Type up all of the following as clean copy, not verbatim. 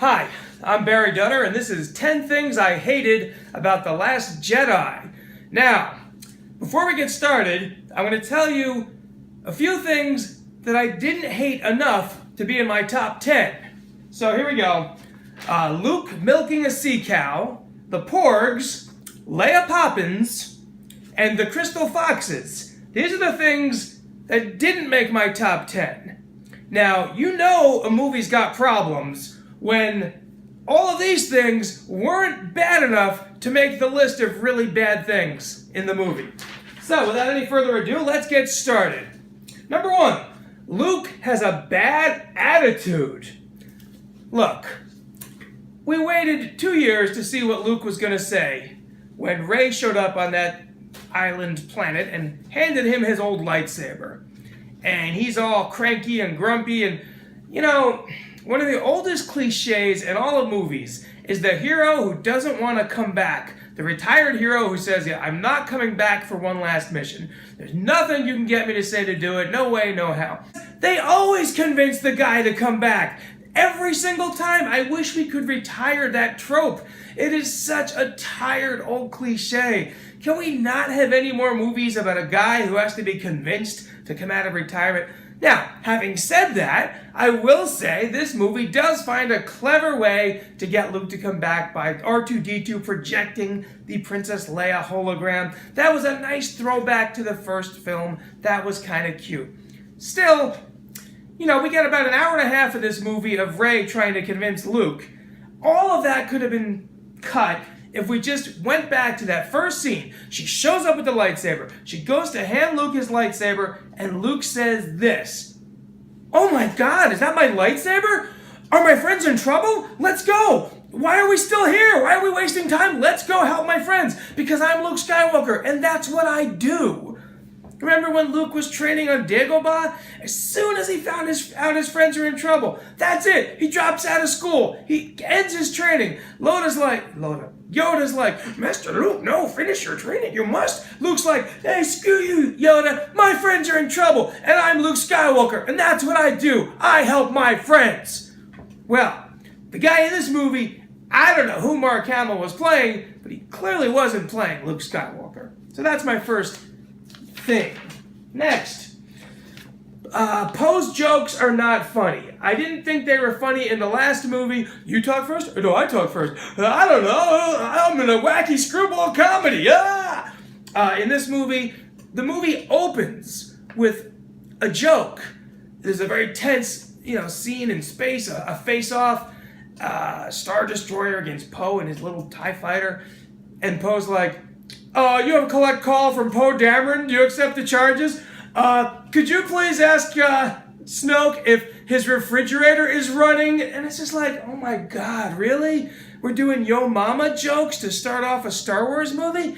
Hi, I'm Barry Dunner, and this is 10 Things I Hated About The Last Jedi. Now, before we get started, I'm going to tell you a few things that I didn't hate enough to be in my top 10. So here we go. Luke milking a sea cow, the Porgs, Leia Poppins, and the Crystal Foxes. These are the things that didn't make my top 10. Now, you know a movie's got problems when all of these things weren't bad enough to make the list of really bad things in the movie. So, without any further ado, let's get started. Number 1, Luke has a bad attitude. Look, we waited 2 years to see what Luke was going to say when Rey showed up on that island planet and handed him his old lightsaber. And he's all cranky and grumpy, and, you know, one of the oldest cliches in all of movies is the hero who doesn't want to come back. The retired hero who says, yeah, I'm not coming back for one last mission. There's nothing you can get me to say to do it. No way, no how. They always convince the guy to come back. Every single time. I wish we could retire that trope. It is such a tired old cliche. Can we not have any more movies about a guy who has to be convinced to come out of retirement? Now, having said that, I will say this movie does find a clever way to get Luke to come back by R2-D2 projecting the Princess Leia hologram. That was a nice throwback to the first film. That was kind of cute. Still, you know, we get about an hour and a half of this movie of Rey trying to convince Luke. All of that could have been cut if we just went back to that first scene. She shows up with the lightsaber. She goes to hand Luke his lightsaber, and Luke says this. Oh my God, is that my lightsaber? Are my friends in trouble? Let's go. Why are we still here? Why are we wasting time? Let's go help my friends, because I'm Luke Skywalker, and that's what I do. Remember when Luke was training on Dagobah? As soon as he found out his friends are in trouble, that's it. He drops out of school. He ends his training. Yoda's like, Master Luke, no, finish your training. You must. Luke's like, hey, screw you, Yoda. My friends are in trouble, and I'm Luke Skywalker, and that's what I do. I help my friends. Well, the guy in this movie, I don't know who Mark Hamill was playing, but he clearly wasn't playing Luke Skywalker. So that's my first thing. Next, Poe's jokes are not funny. I didn't think they were funny in the last movie. You talk first? Or no, I talk first. I don't know. I'm in a wacky screwball comedy. In this movie, the movie opens with a joke. There's a very tense, scene in space, a face-off, Star Destroyer against Poe and his little TIE fighter, and Poe's like, you have a collect call from Poe Dameron. Do you accept the charges? Could you please ask Snoke if his refrigerator is running? And it's just like, oh my God, really? We're doing Yo Mama jokes to start off a Star Wars movie?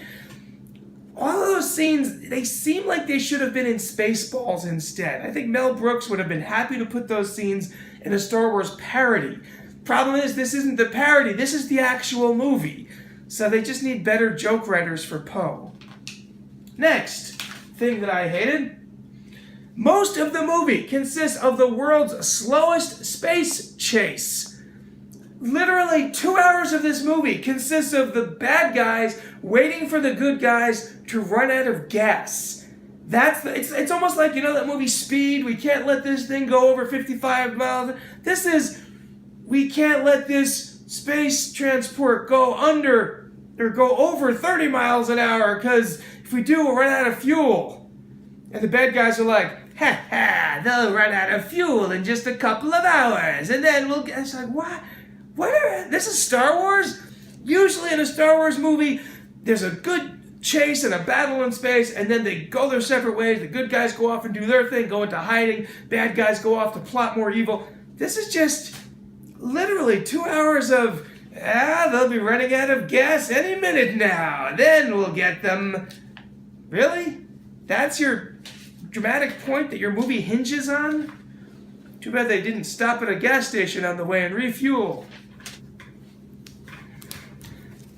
All of those scenes, they seem like they should have been in Spaceballs instead. I think Mel Brooks would have been happy to put those scenes in a Star Wars parody. Problem is, this isn't the parody. This is the actual movie. So they just need better joke writers for Poe. Next thing that I hated. Most of the movie consists of the world's slowest space chase. Literally 2 hours of this movie consists of the bad guys waiting for the good guys to run out of gas. It's almost like, that movie Speed. We can't let this thing go over 55 miles. This is, we can't let this space transport go over 30 miles an hour, because if we do, we'll run out of fuel. And the bad guys are like, they'll run out of fuel in just a couple of hours, and then it's like, what? This is Star Wars? Usually in a Star Wars movie, there's a good chase and a battle in space, and then they go their separate ways. The good guys go off and do their thing, go into hiding. Bad guys go off to plot more evil. This is just literally 2 hours of, they'll be running out of gas any minute now. Then we'll get them. Really? That's your dramatic point that your movie hinges on? Too bad they didn't stop at a gas station on the way and refuel.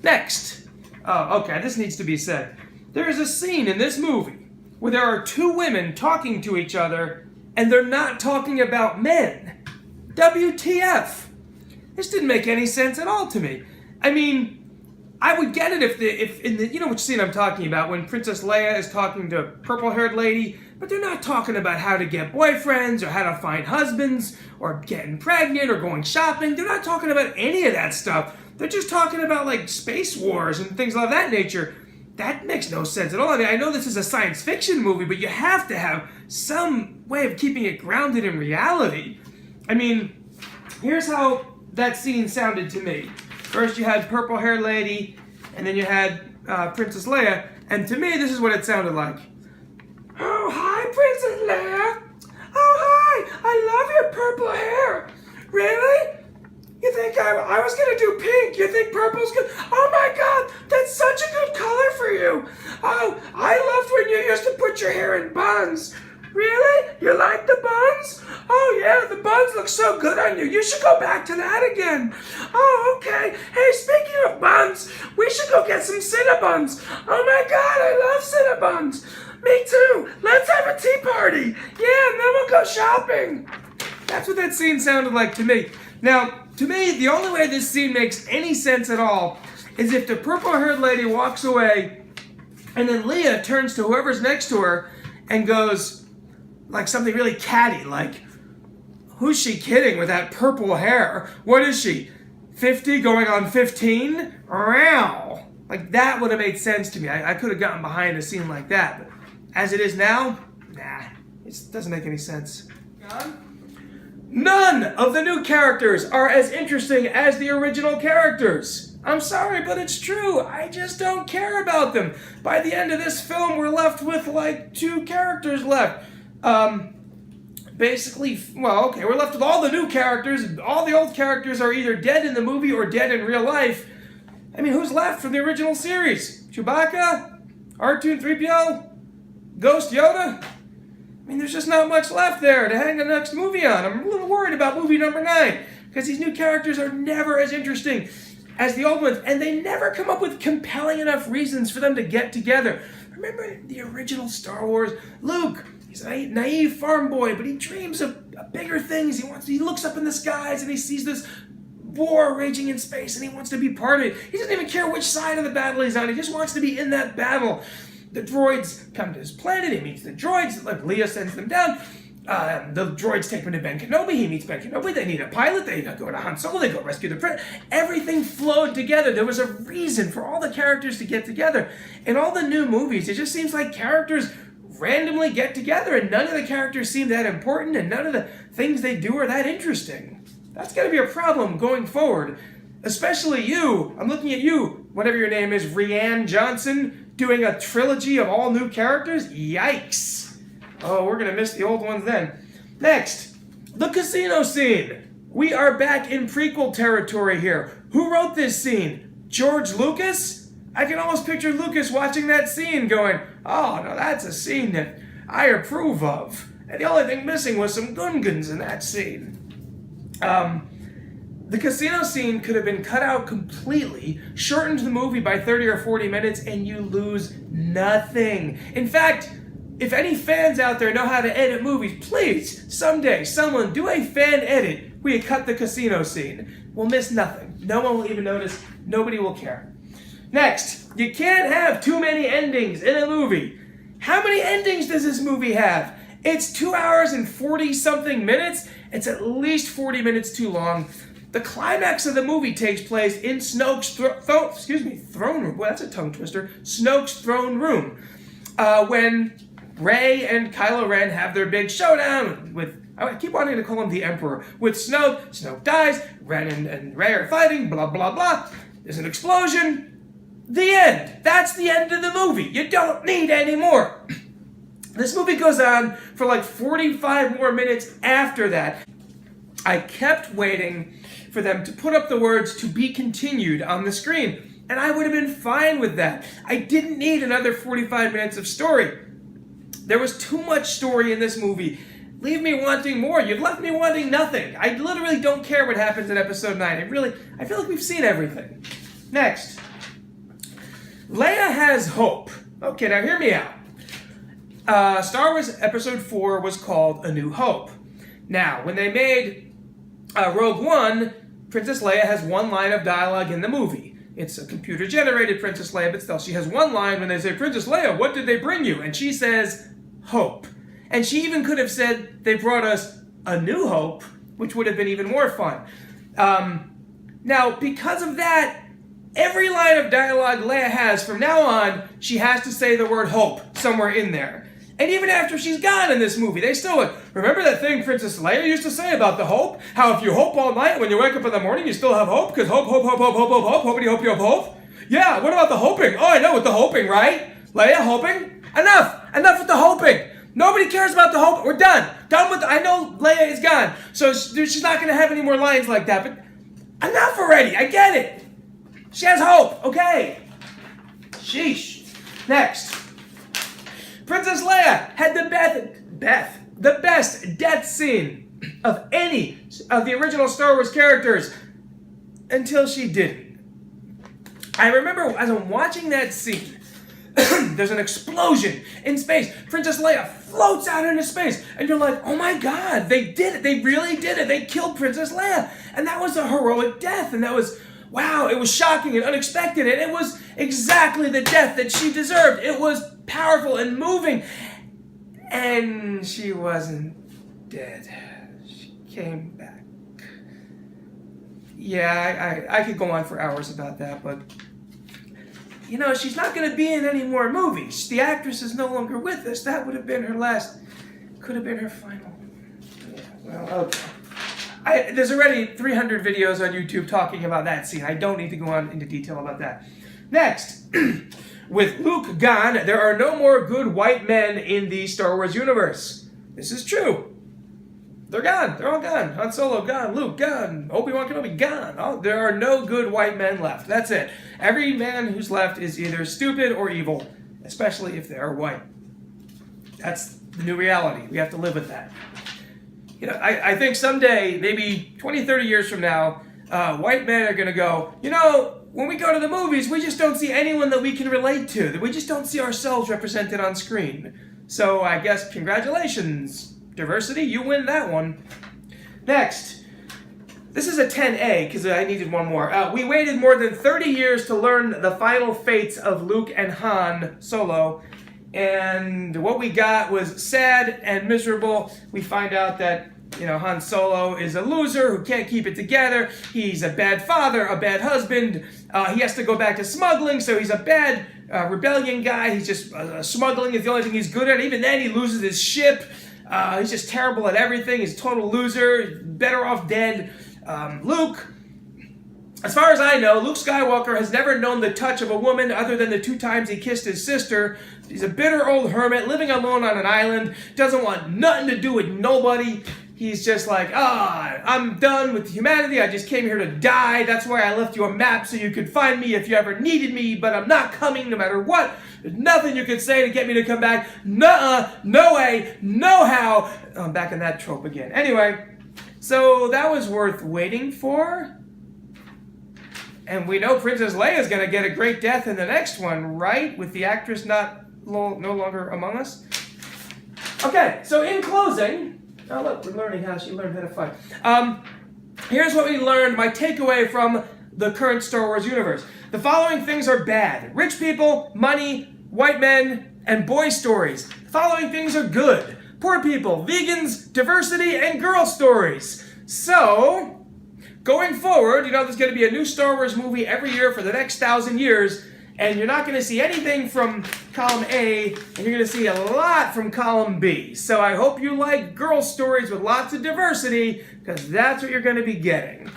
Next. Oh, okay, this needs to be said. There is a scene in this movie where there are two women talking to each other, and they're not talking about men. WTF? This didn't make any sense at all to me. I mean, I would get it if in the, you know which scene I'm talking about, when Princess Leia is talking to a purple-haired lady, but they're not talking about how to get boyfriends or how to find husbands or getting pregnant or going shopping. They're not talking about any of that stuff. They're just talking about like space wars and things of that nature. That makes no sense at all. I mean, I know this is a science fiction movie, but you have to have some way of keeping it grounded in reality. I mean, here's how that scene sounded to me. First you had purple-haired lady, and then you had Princess Leia, and to me this is what it sounded like. Oh, hi, Princess Leia. Oh, hi, I love your purple hair. Really? You think I was gonna do pink? You think purple's good? Oh my God, that's such a good color for you. Oh, I loved when you used to put your hair in buns. Really? You like the buns? Oh yeah, the buns look so good on you. You should go back to that again. Oh, okay. Hey, speaking of buns, we should go get some Cinnabons. Oh my God, I love Cinnabons. Me too. Let's have a tea party. Yeah, and then we'll go shopping. That's what that scene sounded like to me. Now, to me, the only way this scene makes any sense at all is if the purple-haired lady walks away and then Leia turns to whoever's next to her and goes like something really catty, like, who's she kidding with that purple hair? What is she, 50 going on 15? Wow. Like, that would have made sense to me. I could have gotten behind a scene like that. But as it is now, nah, it doesn't make any sense. None of the new characters are as interesting as the original characters. I'm sorry, but it's true. I just don't care about them. By the end of this film, we're left with like 2 characters left. Basically, well, okay, we're left with all the new characters. All the old characters are either dead in the movie or dead in real life. I mean, who's left from the original series? Chewbacca? R2 and 3PO? Ghost Yoda? I mean, there's just not much left there to hang the next movie on. I'm a little worried about movie number 9, because these new characters are never as interesting as the old ones, and they never come up with compelling enough reasons for them to get together. Remember the original Star Wars? Luke, he's a naive farm boy, but he dreams of bigger things. He looks up in the skies and he sees this war raging in space and he wants to be part of it. He doesn't even care which side of the battle he's on. He just wants to be in that battle. The droids come to his planet. He meets the droids. Like Leia sends them down. The droids take him to Ben Kenobi. He meets Ben Kenobi. They need a pilot. They go to Han Solo. They go rescue the prince. Everything flowed together. There was a reason for all the characters to get together. In all the new movies, it just seems like characters randomly get together, and none of the characters seem that important, and none of the things they do are that interesting. That's going to be a problem going forward. Especially you. I'm looking at you, whatever your name is, Rianne Johnson, doing a trilogy of all new characters? Yikes. Oh, we're going to miss the old ones then. Next, the casino scene. We are back in prequel territory here. Who wrote this scene? George Lucas? I can almost picture Lucas watching that scene going, oh, no, that's a scene that I approve of. And the only thing missing was some Gungans in that scene. The casino scene could have been cut out completely, shortened the movie by 30 or 40 minutes, and you lose nothing. In fact, if any fans out there know how to edit movies, please, someday, someone do a fan edit where you cut the casino scene. We'll miss nothing. No one will even notice. Nobody will care. Next, you can't have too many endings in a movie. How many endings does this movie have? It's 2 hours and 40-something minutes. It's at least 40 minutes too long. The climax of the movie takes place in Snoke's throne room. Well, that's a tongue twister. Snoke's throne room. When Rey and Kylo Ren have their big showdown with, I keep wanting to call him the Emperor, with Snoke. Snoke dies, Ren and Rey are fighting, blah, blah, blah. There's an explosion. The end. That's the end of the movie. You don't need any more. This movie goes on for like 45 more minutes after that. I kept waiting for them to put up the words "to be continued" on the screen, and I would have been fine with that. I didn't need another 45 minutes of story. There was too much story in this movie. Leave me wanting more. You've left me wanting nothing. I literally don't care what happens in episode 9. I feel like we've seen everything. Next. Leia has hope. Okay, now hear me out. Star Wars Episode 4 was called A New Hope. Now, when they made Rogue One, Princess Leia has one line of dialogue in the movie. It's a computer-generated Princess Leia, but still, she has one line when they say, "Princess Leia, what did they bring you?" And she says, "Hope." And she even could have said, "They brought us a new hope," which would have been even more fun. Now, because of that, every line of dialogue Leia has from now on, she has to say the word hope somewhere in there. And even after she's gone in this movie, they still like, "Remember that thing Princess Leia used to say about the hope? How if you hope all night, when you wake up in the morning, you still have hope? Because hope, hope, hope, hope, hope, hope, hope, hopity, hope, you have hope?" Yeah, what about the hoping? Oh, I know with the hoping, right? Leia, hoping? Enough with the hoping. Nobody cares about the hope. We're done. Done with I know Leia is gone. So she's not going to have any more lines like that. But enough already. I get it. She has hope. Okay. Sheesh. Next. Princess Leia had the best death scene of any of the original Star Wars characters until she didn't. I remember as I'm watching that scene, there's an explosion in space. Princess Leia floats out into space, and you're like, "Oh my God, they did it! They really did it! They killed Princess Leia!" And that was a heroic death, and that was, wow, it was shocking and unexpected, and it was exactly the death that she deserved. It was powerful and moving, and she wasn't dead. She came back. Yeah, I could go on for hours about that, but you know, she's not going to be in any more movies. The actress is no longer with us. That would have been her last, could have been her final. Yeah, well, okay. There's already 300 videos on YouTube talking about that scene. I don't need to go on into detail about that. Next, with Luke gone, there are no more good white men in the Star Wars universe. This is true. They're gone. They're all gone. Han Solo gone. Luke gone. Obi-Wan Kenobi gone. Oh, there are no good white men left. That's it. Every man who's left is either stupid or evil, especially if they are white. That's the new reality. We have to live with that. You know, I think someday, maybe 20, 30 years from now, white men are going to go, you know, when we go to the movies, we just don't see anyone that we can relate to. We just don't see ourselves represented on screen. So I guess congratulations, diversity, you win that one. Next, this is a 10A because I needed one more. We waited more than 30 years to learn the final fates of Luke and Han Solo, and what we got was sad and miserable. We find out that, you know, Han Solo is a loser who can't keep it together. He's a bad father, a bad husband. He has to go back to smuggling, so he's a bad rebellion guy. He's just smuggling is the only thing he's good at. Even then, he loses his ship. He's just terrible at everything. He's a total loser. Better off dead. Luke, as far as I know, Luke Skywalker has never known the touch of a woman other than the 2 times he kissed his sister. He's a bitter old hermit living alone on an island. Doesn't want nothing to do with nobody. He's just like, I'm done with humanity. I just came here to die. That's why I left you a map so you could find me if you ever needed me, but I'm not coming no matter what. There's nothing you could say to get me to come back. Nuh-uh, no way, no how. I'm back in that trope again. Anyway, so that was worth waiting for. And we know Princess Leia is going to get a great death in the next one, right? With the actress no longer among us. Okay, so in closing, oh look, we're learning how she learned how to fight. Here's what we learned, my takeaway from the current Star Wars universe. The following things are bad: rich people, money, white men, and boy stories. The following things are good: poor people, vegans, diversity, and girl stories. So, going forward, you know, there's going to be a new Star Wars movie every year for the next 1,000 years, and you're not going to see anything from column A, and you're going to see a lot from column B. So I hope you like girl stories with lots of diversity, because that's what you're going to be getting.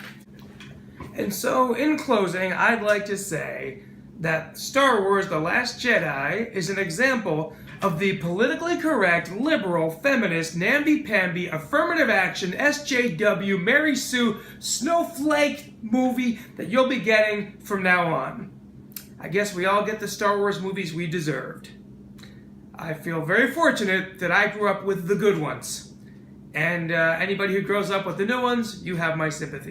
And so, in closing, I'd like to say that Star Wars The Last Jedi is an example of the politically correct, liberal, feminist, namby-pamby, affirmative action, SJW, Mary Sue, snowflake movie that you'll be getting from now on. I guess we all get the Star Wars movies we deserved. I feel very fortunate that I grew up with the good ones. And anybody who grows up with the new ones, you have my sympathy.